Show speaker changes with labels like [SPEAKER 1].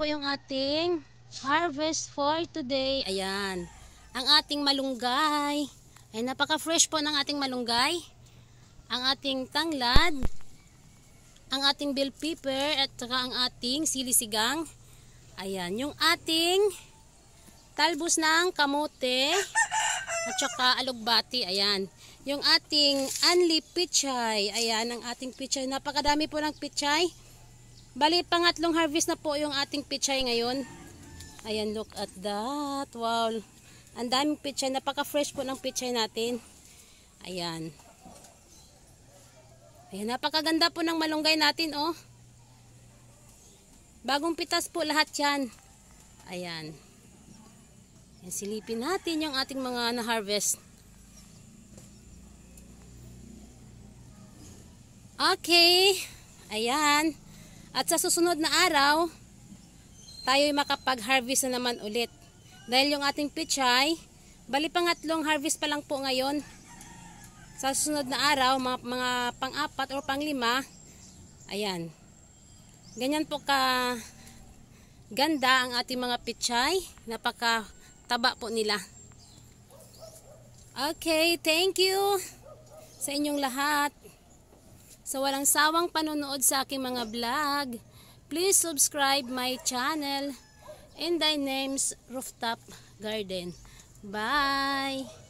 [SPEAKER 1] yung ating harvest for today. Ayan. Ang ating malunggay. Ay, napaka-fresh po ng ating malunggay. Ang ating tanglad. Ang ating bell pepper. At saka ang ating sili-sigang. Ayan. Yung ating talbos ng kamote. At saka alugbati. Ayan. Yung ating anli pichay. Ayan. Ang ating pichay. Napakadami po ng pichay. Bali, pangatlong harvest na po yung ating pichay ngayon. Ayan, look at that. Wow. Ang daming pichay. Napaka-fresh po ng pichay natin. Ayan. Ayan, napakaganda po ng malunggay natin, oh. Bagong pitas po lahat yan. Ayan. Ayan, silipin natin yung ating mga na-harvest. Okay. Ayan. At sa susunod na araw, tayo'y makapag-harvest na naman ulit. Dahil yung ating pichay, bali pangatlong harvest pa lang po ngayon. Sa susunod na araw, mga pang-apat o pang-lima, ayan. Ganyan po ka ganda ang ating mga pichay. Napaka-taba po nila. Okay, thank you sa inyong lahat. Sa walang sawang panonood sa aking mga vlog, please subscribe my channel. And thy name's Rooftop Garden. Bye!